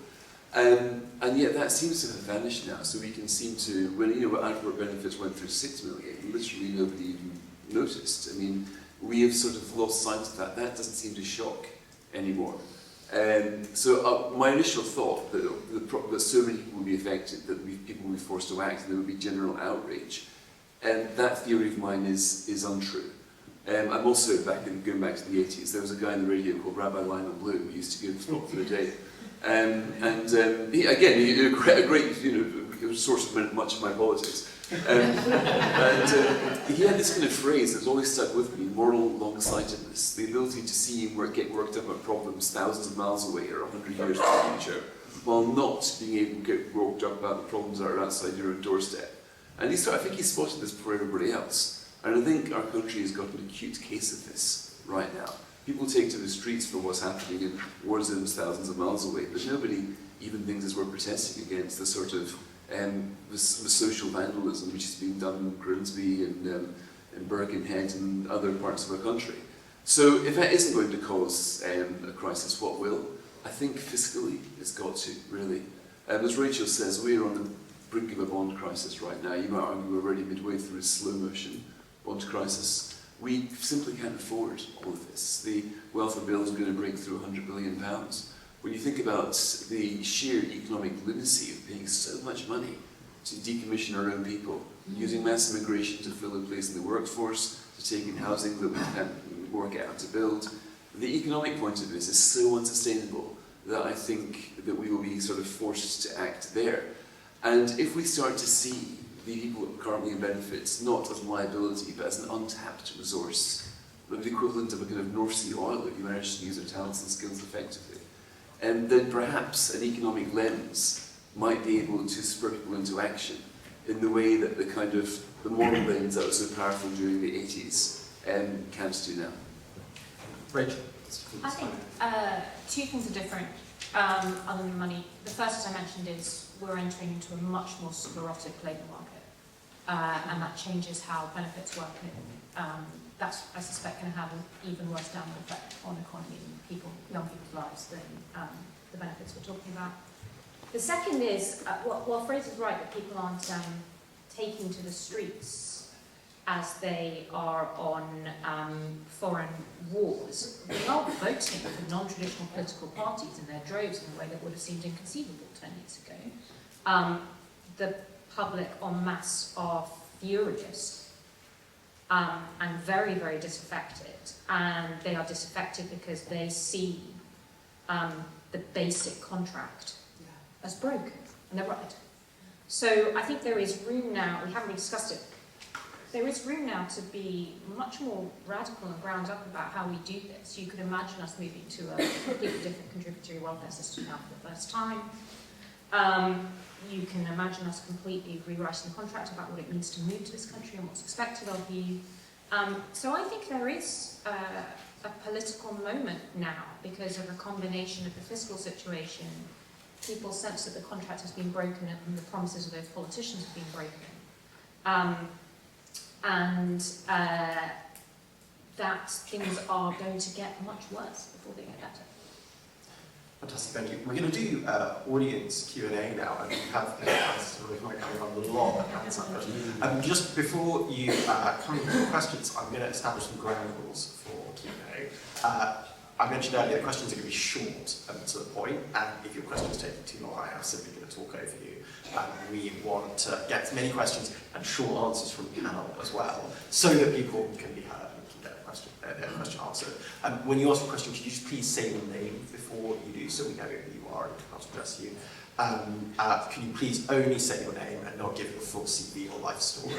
And yet that seems to have vanished now. So we can seem to, when out-of-work benefits went through 6 million, literally nobody even noticed. I mean, we have sort of lost sight of that. That doesn't seem to shock anymore. So my initial thought that so many people would be affected, that people would be forced to act, and there would be general outrage. And that theory of mine is untrue. I'm also going back to the 80s. There was a guy on the radio called Rabbi Lionel Bloom who used to give Talk for the Day, he a great source of much of my politics. He had this kind of phrase that's always stuck with me: moral long-sightedness, the ability to see and get worked up at problems thousands of miles away or 100 years in the future, while not being able to get worked up about the problems that are outside your own doorstep. And I think he spotted this before everybody else. And I think our country has got an acute case of this right now. People take to the streets for what's happening in war zones thousands of miles away, but nobody even thinks it's worth protesting against the sort of the social vandalism which is being done in Grimsby and Birkenhead and other parts of our country. So if that isn't going to cause a crisis, what will? I think fiscally it's got to, really. As Rachel says, we're on the brink of a bond crisis right now. You might argue we're already midway through a slow motion bond crisis. We simply can't afford all of this. The welfare bill is going to break through £100 billion. When you think about the sheer economic lunacy of paying so much money to decommission our own people, using mass immigration to fill a place in the workforce, to take in housing that we can't work out to build, the economic point of this is so unsustainable that I think that we will be sort of forced to act there. And if we start to see the people currently in benefits not as a liability but as an untapped resource, the equivalent of a kind of North Sea oil if you manage to use their talents and skills effectively, and then perhaps an economic lens might be able to spur people into action in the way that the moral lens that was so powerful during the 80s can't do now. Rachel? I think two things are different other than money. The first, as I mentioned, is we're entering into a much more sclerotic labour market, and that changes how benefits work. That's, I suspect, going to have an even worse downward effect on economy and young people's lives than the benefits we're talking about. The second is, while Fraser's right that people aren't taking to the streets as they are on foreign wars, they are voting for non-traditional political parties in their droves in a way that would have seemed inconceivable 10 years ago. The public en masse are furious and very, very disaffected. And they are disaffected because they see the basic contract as broken, and they're right. So I think there is room now, we haven't really discussed it, there is room now to be much more radical and ground up about how we do this. You could imagine us moving to a completely different contributory welfare system now for the first time. You can imagine us completely rewriting the contract about what it means to move to this country and what's expected of you. So I think there is a political moment now because of a combination of the fiscal situation, people's sense that the contract has been broken and the promises of those politicians have been broken. That things are going to get much worse before they get better. Fantastic, thank you. We're going to do audience Q&A now, and we have we might have a lot of answer questions. Just before you come into questions, I'm going to establish some ground rules for Q&A. I mentioned earlier that questions are going to be short and to the point, and if your question's taking too long, I am simply going to talk over you. We want to get as many questions and short answers from the panel as well, so that people can be heard and can get their question answered. When you ask a question, could you just please say your name before you do, so we know who you are and how to address you. Can you please only say your name and not give your full CV or life story?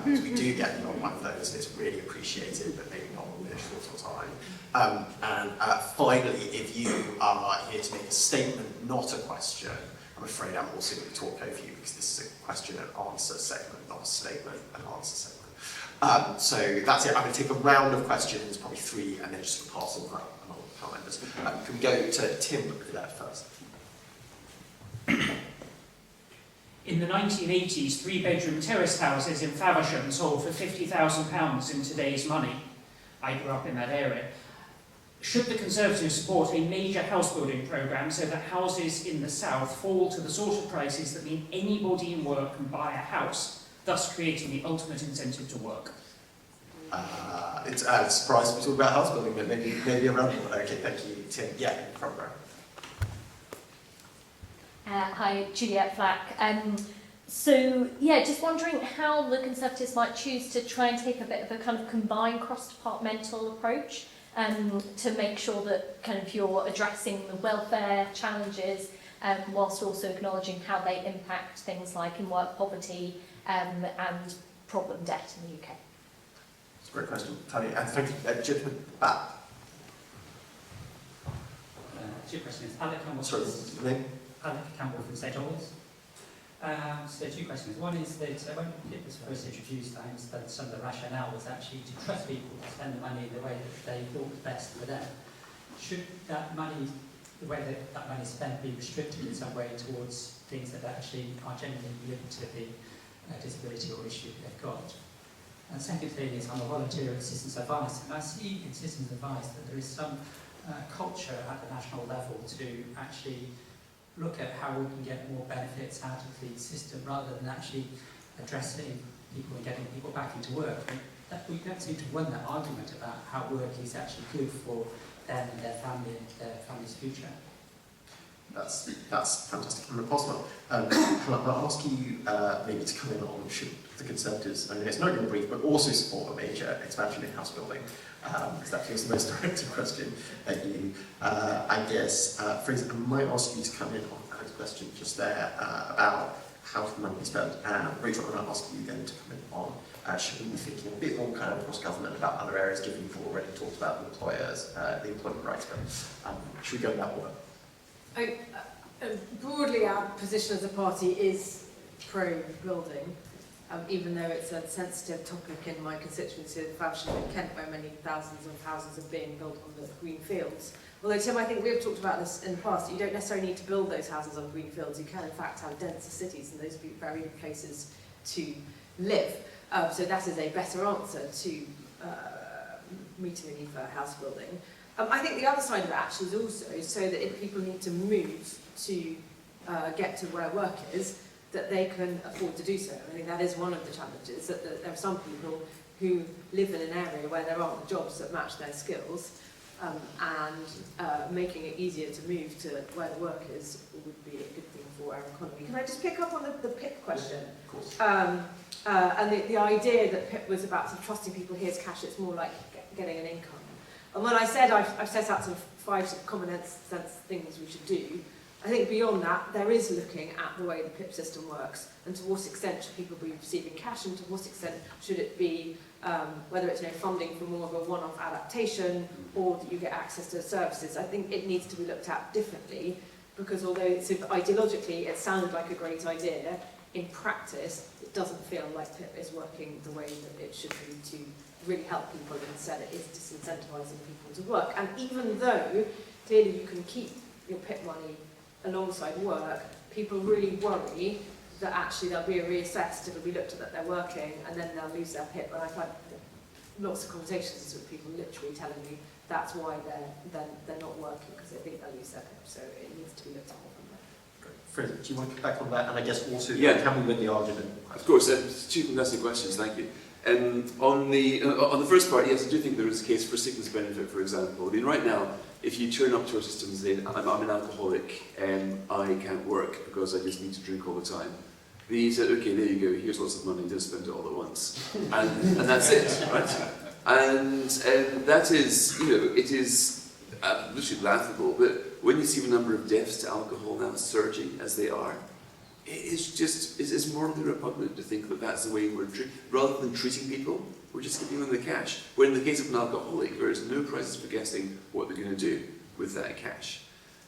Because we do get a lot of those, and it's really appreciated, but maybe not in a shorter time. Finally, if you are here to make a statement, not a question, I'm afraid I'm also going to talk over you because this is a question and answer segment, not a statement and answer segment. So that's it. I'm going to take a round of questions, probably 3, and then just pass them around among the panel members. Can we go to Tim there first? In the 1980s, 3-bedroom terraced houses in Faversham sold for £50,000 in today's money. I grew up in that area. Should the Conservatives support a major house building programme so that houses in the south fall to the sort of prices that mean anybody in work can buy a house, thus creating the ultimate incentive to work? It's surprised we talk about house building, but maybe around one. Okay, thank you, Tim. Yeah, in the front row. Hi, Juliette Flack. So, yeah, just wondering how the Conservatives might choose to try and take a bit of a kind of combined cross-departmental approach to make sure that kind of you're addressing the welfare challenges whilst also acknowledging how they impact things like in-work poverty and problem debt in the UK. It's a great question, Tony. And thank you, Jim, back. 2 questions. Alec Campbell. Sorry, name? Alec Campbell from St Albans. So 2 questions. One is that when it was first introduced, I understand some of the rationale was actually to trust people to spend the money the way that they thought was best for them. Should that money, the way that that money is spent, be restricted in some way towards things that actually are genuinely linked to the disability or issue that they've got? And the second thing is I'm a volunteer at Citizens Advice, and I see in Citizens Advice that there is some culture at the national level to actually look at how we can get more benefits out of the system rather than actually addressing people and getting people back into work. And that, we don't seem to win that argument about how work is actually good for them and their family and their family's future. That's fantastic. And possible. Can I ask you maybe to come in on should the Conservatives, I mean, it's not going to brief, but also support a major expansion in house building? Because that feels the most directed question at you. I guess, Fraser, I might ask you to come in on Alex's question just there about how the money is spent. And Rachel, I might ask you then to come in on should we be thinking a bit more kind of cross-government about other areas, given you've already talked about the employers, the employment rights, but should we go in that order? Broadly, our position as a party is pro-building, even though it's a sensitive topic in my constituency of Faversham in Kent, where many thousands of houses are being built on the green fields. Although, Tim, I think we've talked about this in the past, you don't necessarily need to build those houses on green fields. You can, in fact, have denser cities, and those would be very good places to live. So that is a better answer to meeting the need for house building. I think the other side of it actually is also so that if people need to move to get to where work is, that they can afford to do so. I think that is one of the challenges, that there are some people who live in an area where there aren't jobs that match their skills, and making it easier to move to where the work is would be a good thing for our economy. Can I just pick up on the PIP question? Of course. And the idea that PIP was about sort of trusting people, here's cash, it's more like getting an income. And when I said I've set out sort of 5 sort of common sense things we should do, I think beyond that, there is looking at the way the PIP system works, and to what extent should people be receiving cash, and to what extent should it be, whether it's funding for more of a one-off adaptation, or that you get access to services. I think it needs to be looked at differently, because although sort of ideologically it sounded like a great idea, in practice it doesn't feel like PIP is working the way that it should be to really help people. Instead it is disincentivising people to work. And even though clearly you can keep your PIP money alongside work, people really worry that actually they'll be reassessed, it'll be looked at that they're working, and then they'll lose their PIP. And I've had lots of conversations with people literally telling me that's why they're not working, because they think they'll lose their PIP. So it needs to be looked at more from that. Fraser, do you want to get back on that? And I guess also, Yeah. can we win the argument? Of course, two fantastic questions, thank you. On the first part, yes, I do think there is a case for sickness benefit, for example. I mean, right now, if you turn up to our system and say, I'm an alcoholic and I can't work because I just need to drink all the time, they said, okay, there you go, here's lots of money, just spend it all at once. And that's it, right? And that is, it is literally laughable, but when you see the number of deaths to alcohol now surging as they are, it's morally repugnant to think that that's the way we're rather than treating people, we're just giving them the cash. Where in the case of an alcoholic, there is no prizes for guessing what they're going to do with that cash.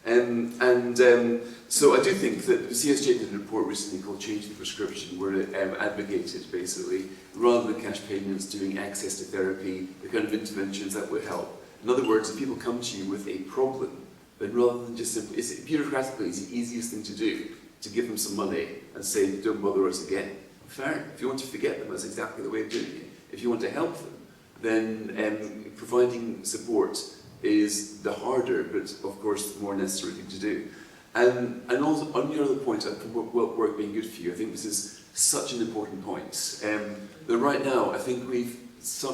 So I do think that the CSJ did a report recently called Change the Prescription, where it advocated basically, rather than cash payments, doing access to therapy, the kind of interventions that would help. In other words, if people come to you with a problem, then rather than just simply, bureaucratically, it's the easiest thing to do, to give them some money and say, don't bother us again. Fair. If you want to forget them, that's exactly the way of doing it. If you want to help them, then providing support is the harder, but of course the more necessary thing to do. And also, on your other point, work being good for you, I think this is such an important point. That right now, I think we've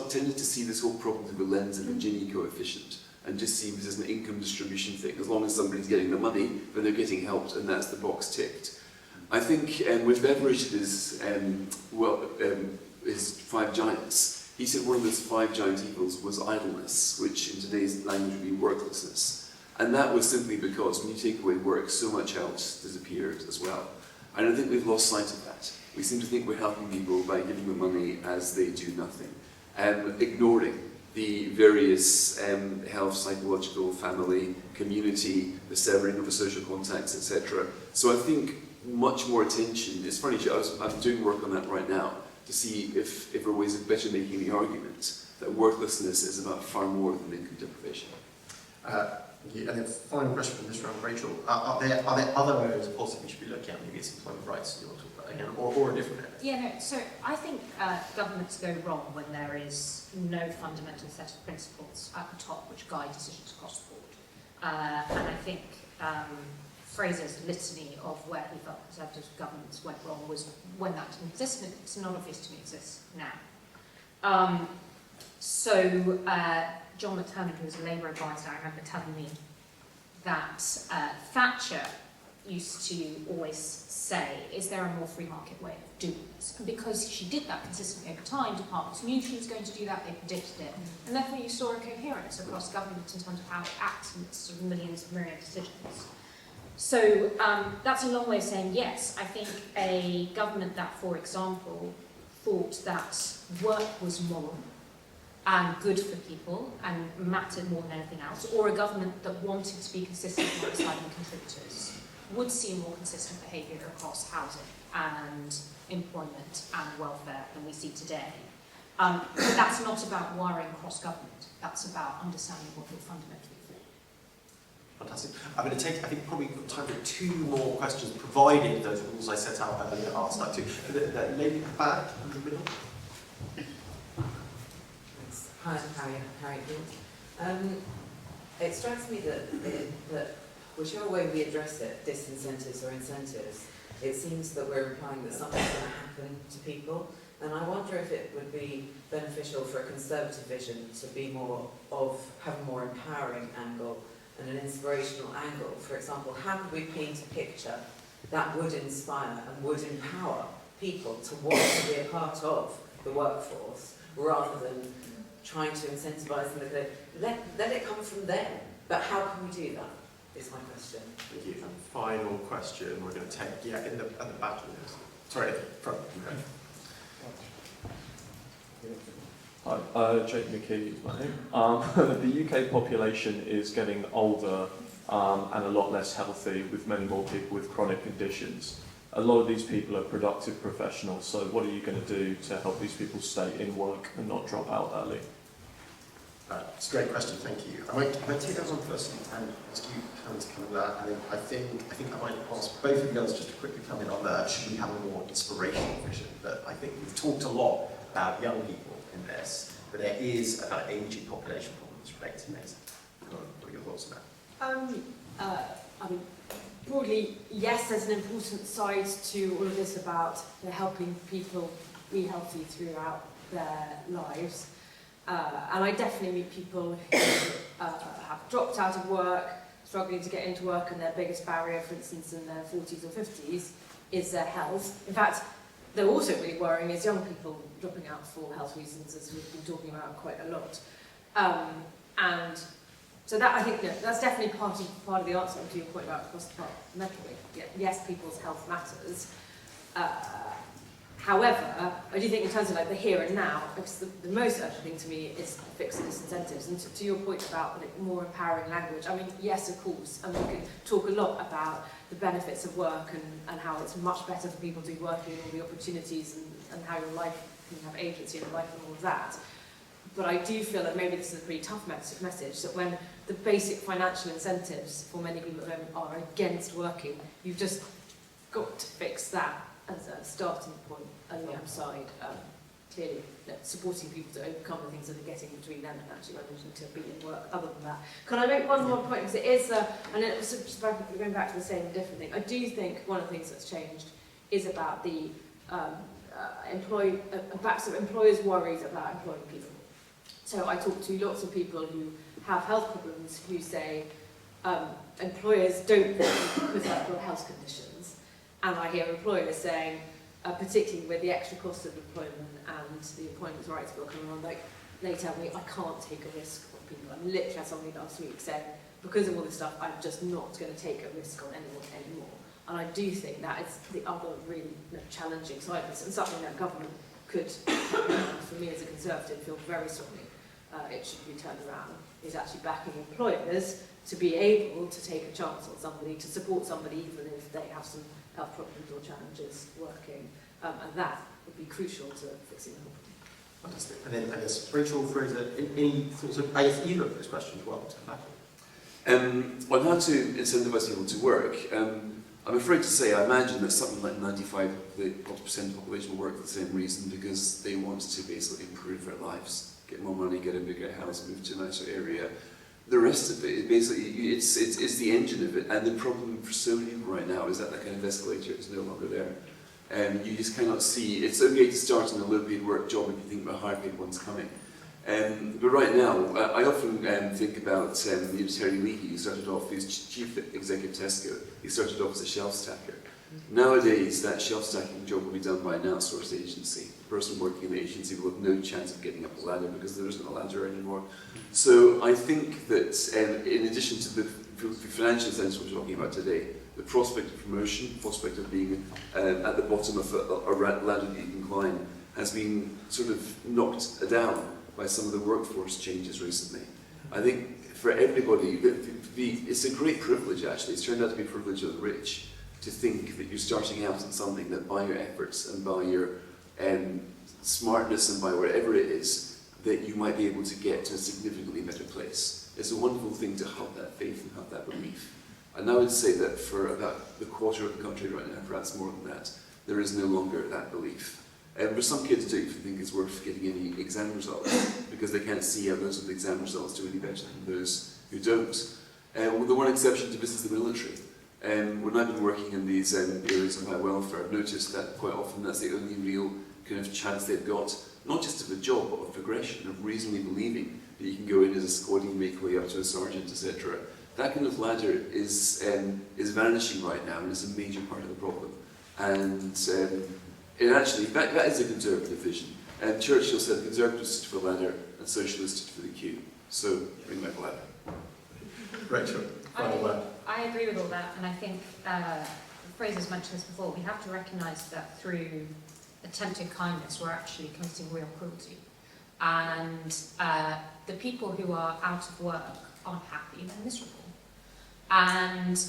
tended to see this whole problem through the lens of the Gini coefficient, and just see this as an income distribution thing. As long as somebody's getting the money, then they're getting helped, and that's the box ticked. I think with Beveridge, his 5 giants, he said one of those 5 giant evils was idleness, which in today's language would be worklessness. And that was simply because when you take away work, so much else disappeared as well. And I think we've lost sight of that. We seem to think we're helping people by giving them money as they do nothing, and ignoring the various health, psychological, family, community, the severing of the social contacts, etc. So I think much more attention. It's funny, I'm doing work on that right now to see if there are ways of better making the argument that worthlessness is about far more than income deprivation. And then final question from this round, Rachel. Are there other areas of policy we should be looking at? Maybe it's employment rights you want to talk about again, or a different area? Yeah, no, so I think governments go wrong when there is no fundamental set of principles at the top which guide decisions across the board. And I think Fraser's litany of where he felt Conservative governments went wrong was when that didn't exist, and it's not obvious to me exists now. John McTernan, who was a Labour advisor, I remember telling me that Thatcher used to always say, is there a more free market way of doing this? And because she did that consistently over time, departments knew she was going to do that, they predicted it, and therefore you saw a coherence across government in terms of how it acts and its sort of millions of myriad decisions. So that's a long way of saying yes. I think a government that, for example, thought that work was moral and good for people and mattered more than anything else, or a government that wanted to be consistent with asylum contributors, would see more consistent behaviour across housing and employment and welfare than we see today. But that's not about wiring across government. That's about understanding what you're fundamentally for. Fantastic. I'm going to take, I think probably got time for 2 more questions, provided those rules I set out earlier are stuck to. The lady at the back in the middle. Thanks. Hi, Harry. It strikes me that whichever way we address it, disincentives or incentives, it seems that we're implying that something's going to happen to people. And I wonder if it would be beneficial for a conservative vision to be have a more empowering angle and an inspirational angle. For example, how could we paint a picture that would inspire and would empower people to want to be a part of the workforce, rather than trying to incentivise them to let it come from them. But how can we do that, is my question. Thank you. And final question we're going to take, at the back. Sorry, front. Hi, Jake McKee is my name. The UK population is getting older and a lot less healthy, with many more people with chronic conditions. A lot of these people are productive professionals, so what are you going to do to help these people stay in work and not drop out early? It's a great question, thank you. I might take that one first and ask you Helen to come in that. And then I think I might ask both of you guys just to quickly come in on that. Should we have a more inspirational vision? But I think we've talked a lot about young people in this, but there is a kind of ageing population problem that's related to medicine. What are your thoughts on that? I mean, broadly, yes, there's an important side to all of this about helping people be healthy throughout their lives. And I definitely meet people who have dropped out of work, struggling to get into work, and their biggest barrier, for instance, in their 40s or 50s, is their health. In fact, they're also really worrying is young people dropping out for health reasons, as we've been talking about quite a lot. And so that, I think, that's definitely part of the answer to your point about cross-departmentally. Yes, people's health matters. However, I do think in terms of like the here and now, because the most urgent thing to me is fix disincentives. And to your point about like, more empowering language, I mean, yes, of course, and we can talk a lot about the benefits of work and how it's much better for people to be working and all the opportunities and how your life can have agency in your life and all of that. But I do feel that maybe this is a pretty tough message, that when the basic financial incentives for many people at the moment are against working, you've just got to fix that as a starting point alongside clearly supporting people to overcome the things that are getting between them and actually managing to be in work. Other than that, can I make one more point? Because it is, and it's just going back to the same different thing. I do think one of the things that's changed is about the employers' worries about employing people. So I talk to lots of people who have health problems who say employers don't think because they've got health conditions. And I hear employers saying, particularly with the extra cost of employment and the Employment Rights Bill coming on, like, they tell me I can't take a risk on people. I literally had somebody last week saying, because of all this stuff, I'm just not going to take a risk on anyone anymore. And I do think that is the other really challenging side of this, and something that government could, for me as a Conservative, feel very strongly it should be turned around, is actually backing employers to be able to take a chance on somebody, to support somebody even if they have some health problems or challenges working, and that would be crucial to fixing the problem. Fantastic. And then I guess Rachel, Fraser, any thoughts? I guess either of those questions well to come back. On how to incentivise people to work, I'm afraid to say I imagine that something like 95% of the population will work for the same reason, because they want to basically improve their lives, get more money, get a bigger house, move to a nicer area. The rest of it is basically, it's the engine of it, and the problem for so many people right now is that kind of escalator is no longer there. And you just cannot see, it's okay to start in a low-paid work job if you think about higher-paid ones coming. But right now, I often think about Terry Leahy, who started off as chief executive Tesco. He started off as a shelf stacker. Nowadays, that shelf stacking job will be done by an outsourced agency. The person working in the agency will have no chance of getting up a ladder because there isn't a ladder anymore. So I think that in addition to the financial incentives we're talking about today, the prospect of promotion, the prospect of being at the bottom of a ladder that you can climb, has been sort of knocked down by some of the workforce changes recently. I think for everybody, it's a great privilege actually. It's turned out to be a privilege of the rich to think that you're starting out in something that by your efforts and by your smartness and by whatever it is, that you might be able to get to a significantly better place. it's a wonderful thing to have that faith and have that belief. And I would say that for about the quarter of the country right now, perhaps more than that, there is no longer that belief. But some kids do think it's worth getting any exam results because they can't see how those with exam results do any better than those who don't. Well, the one exception to this is the military. When I've been working in these areas of high welfare, I've noticed that quite often that's the only real kind of chance they've got, not just of a job, but of progression, of reasonably believing that you can go in as a squaddy and make your way up to a sergeant, etc. That kind of ladder is vanishing right now, and it's a major part of the problem. And it actually, that is a conservative vision. Churchill said conservatives stood for the ladder and socialists stood for the queue. So, ring my ladder. Rachel, final word. I agree with all that, and I think Fraser's mentioned this before. We have to recognise that through attempted kindness, we're actually committing real cruelty. And the people who are out of work aren't happy, they're miserable. And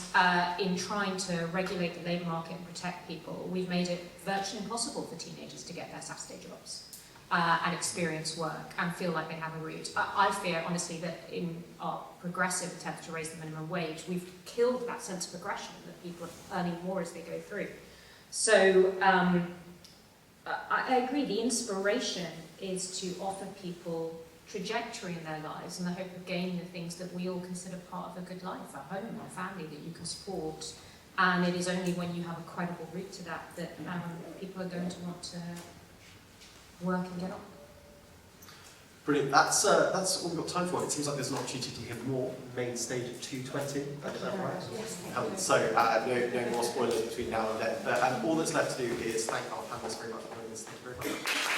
in trying to regulate the labour market and protect people, we've made it virtually impossible for teenagers to get their Saturday jobs and experience work and feel like they have a route. I fear, honestly, that in our progressive attempt to raise the minimum wage, we've killed that sense of progression, that people are earning more as they go through. So I agree, the inspiration is to offer people trajectory in their lives in the hope of gaining the things that we all consider part of a good life, a home, a family that you can support. And it is only when you have a credible route to that that people are going to want to work and get on. Brilliant. That's all we've got time for. It seems like there's an opportunity to hear more main stage at 2:20. Is that right? Yes. So no more spoilers between now and then. But all that's left to do is thank our panelists very much for joining us. Thank you very much.